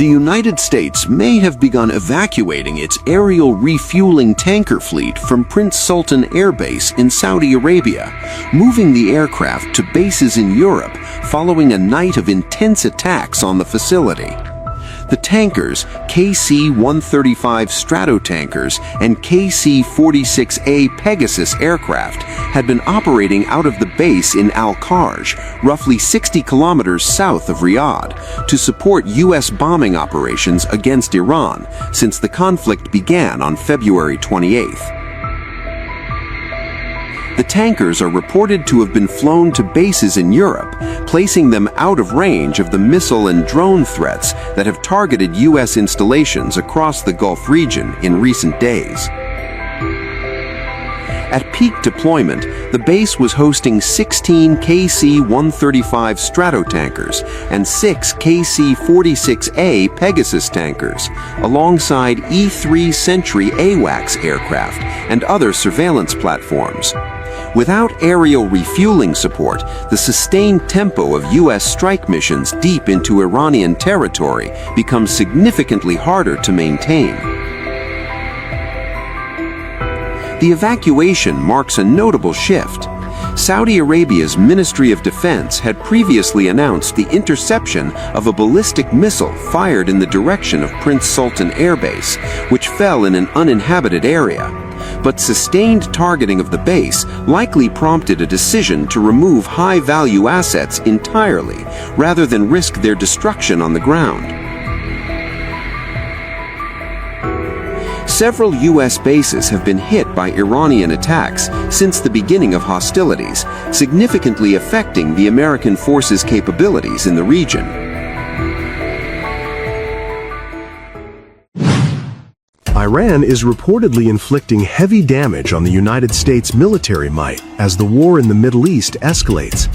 The United States may have begun evacuating its aerial refueling tanker fleet from Prince Sultan Air Base in Saudi Arabia, moving the aircraft to bases in Europe following a night of intense attacks on the facility. The tankers, KC-135 Stratotankers and KC-46A Pegasus aircraft had been operating out of the base in Al-Kharj, roughly 60 kilometers south of Riyadh, to support U.S. bombing operations against Iran since the conflict began on February 28th. The tankers are reported to have been flown to bases in Europe, placing them out of range of the missile and drone threats that have targeted U.S. installations across the Gulf region in recent days. At peak deployment, the base was hosting 16 KC-135 Stratotankers and 6 KC-46A Pegasus tankers, alongside E-3 Sentry AWACS aircraft and other surveillance platforms. Without aerial refueling support, the sustained tempo of U.S. strike missions deep into Iranian territory becomes significantly harder to maintain. The evacuation marks a notable shift. Saudi Arabia's Ministry of Defense had previously announced the interception of a ballistic missile fired in the direction of Prince Sultan Air Base, which fell in an uninhabited area. But sustained targeting of the base likely prompted a decision to remove high-value assets entirely, rather than risk their destruction on the ground. Several U.S. bases have been hit by Iranian attacks since the beginning of hostilities, significantly affecting the American forces' capabilities in the region. Iran is reportedly inflicting heavy damage on the United States military might as the war in the Middle East escalates.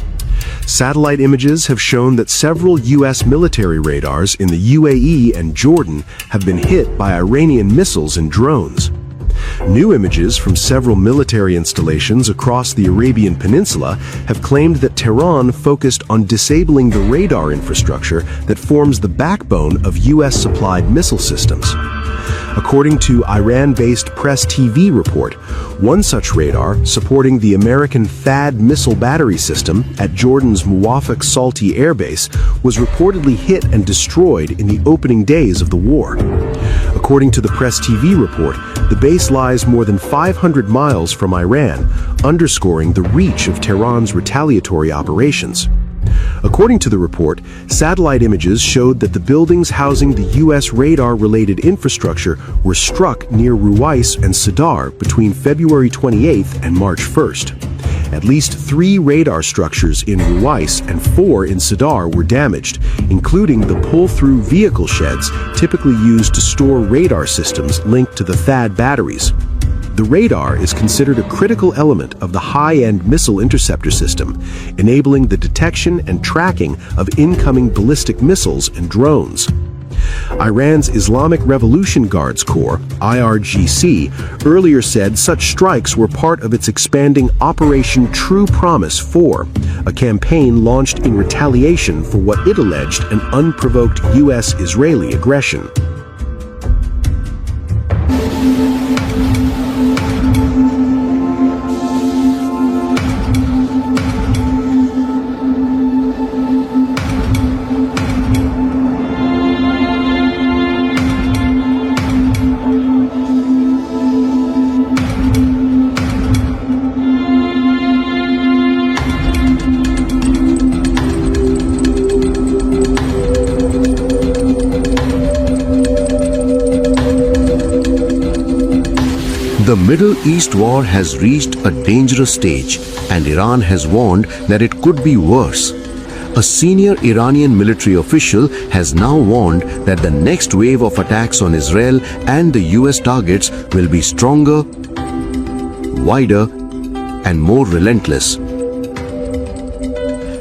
Satellite images have shown that several U.S. military radars in the UAE and Jordan have been hit by Iranian missiles and drones. New images from several military installations across the Arabian Peninsula have claimed that Tehran focused on disabling the radar infrastructure that forms the backbone of U.S.-supplied missile systems. According to Iran-based Press TV report, one such radar, supporting the American THAAD missile battery system at Jordan's Muwafaq Salti Air Base, was reportedly hit and destroyed in the opening days of the war. According to the Press TV report, the base lies more than 500 miles from Iran, underscoring the reach of Tehran's retaliatory operations. According to the report, satellite images showed that the buildings housing the U.S. radar-related infrastructure were struck near Ruwais and Sadar between February 28th and March 1st. At least 3 radar structures in Ruwais and 4 in Sadar were damaged, including the pull-through vehicle sheds typically used to store radar systems linked to the THAAD batteries. The radar is considered a critical element of the high-end missile interceptor system, enabling the detection and tracking of incoming ballistic missiles and drones. Iran's Islamic Revolution Guards Corps, IRGC, earlier said such strikes were part of its expanding Operation True Promise 4, a campaign launched in retaliation for what it alleged an unprovoked U.S.-Israeli aggression. The Middle East war has reached a dangerous stage, and Iran has warned that it could be worse. A senior Iranian military official has now warned that the next wave of attacks on Israel and the US targets will be stronger, wider, and more relentless.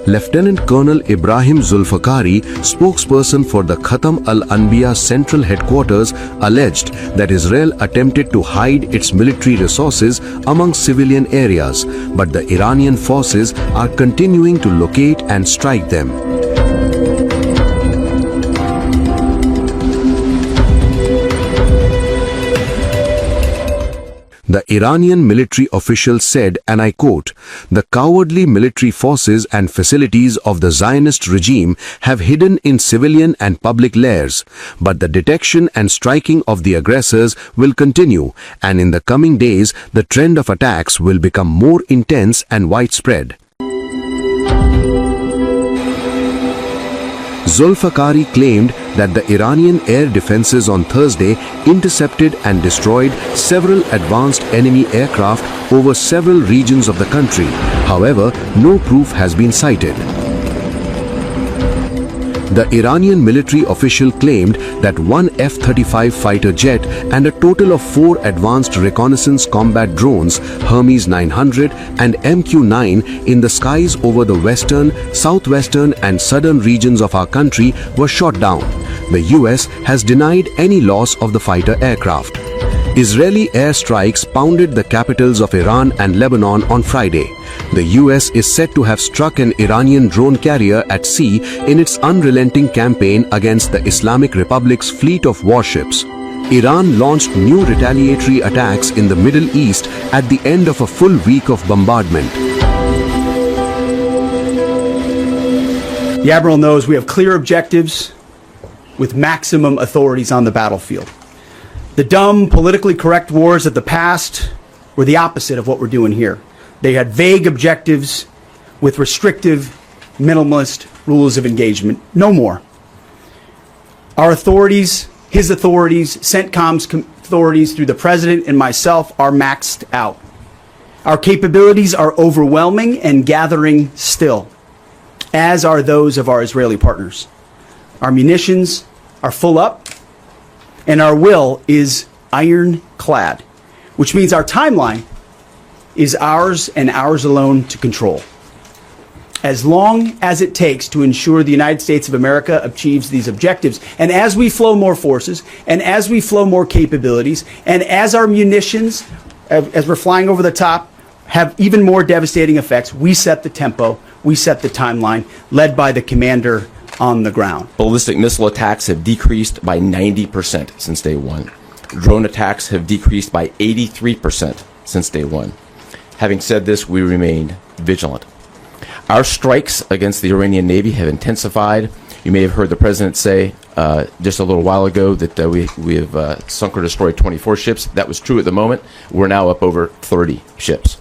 Lieutenant Colonel Ibrahim Zulfikari, spokesperson for the Khatam al-Anbiya Central Headquarters, alleged that Israel attempted to hide its military resources among civilian areas, but the Iranian forces are continuing to locate and strike them. The Iranian military official said, and I quote, "The cowardly military forces and facilities of the Zionist regime have hidden in civilian and public lairs, but the detection and striking of the aggressors will continue, and in the coming days the trend of attacks will become more intense and widespread." Zulfikari claimed that the Iranian air defenses on Thursday intercepted and destroyed several advanced enemy aircraft over several regions of the country. However, no proof has been cited. The Iranian military official claimed that one F-35 fighter jet and a total of 4 advanced reconnaissance combat drones, Hermes 900 and MQ-9, in the skies over the western, southwestern and southern regions of our country were shot down. The US has denied any loss of the fighter aircraft. Israeli airstrikes pounded the capitals of Iran and Lebanon on Friday. The US is said to have struck an Iranian drone carrier at sea in its unrelenting campaign against the Islamic Republic's fleet of warships. Iran launched new retaliatory attacks in the Middle East at the end of a full week of bombardment. The Admiral knows we have clear objectives with maximum authorities on the battlefield. The dumb, politically correct wars of the past were the opposite of what we're doing here. They had vague objectives with restrictive, minimalist rules of engagement. No more. Our authorities, his authorities, CENTCOM's authorities through the President and myself are maxed out. Our capabilities are overwhelming and gathering still, as are those of our Israeli partners. Our munitions are full up, and our will is ironclad, which means our timeline is ours and ours alone to control. As long as it takes to ensure the United States of America achieves these objectives, and as we flow more forces, and as we flow more capabilities, and as our munitions, as we're flying over the top, have even more devastating effects, we set the tempo, we set the timeline, led by the commander on the ground. Ballistic missile attacks have decreased by 90% since day one. Drone attacks have decreased by 83% since day one. Having said this, we remain vigilant. Our strikes against the Iranian Navy have intensified. You may have heard the President say just a little while ago that we have sunk or destroyed 24 ships. That was true at the moment. We're now up over 30 ships.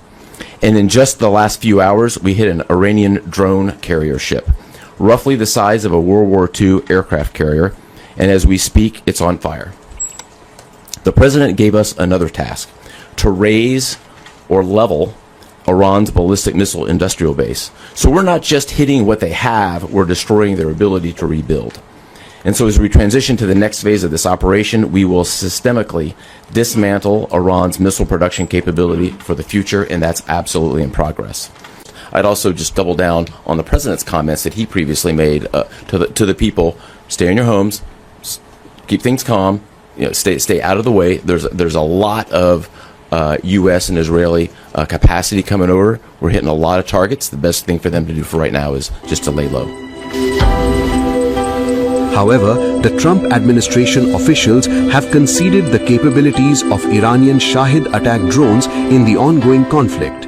And in just the last few hours, we hit an Iranian drone carrier ship, roughly the size of a World War II aircraft carrier, and as we speak, it's on fire. The President gave us another task, to raise or level Iran's ballistic missile industrial base. So we're not just hitting what they have, we're destroying their ability to rebuild. And so as we transition to the next phase of this operation, we will systemically dismantle Iran's missile production capability for the future, and that's absolutely in progress. I'd also just double down on the President's comments that he previously made to the people: stay in your homes, keep things calm, stay out of the way. There's a lot of U.S. and Israeli capacity coming over. We're hitting a lot of targets. The best thing for them to do for right now is just to lay low. However, the Trump administration officials have conceded the capabilities of Iranian Shahid attack drones in the ongoing conflict.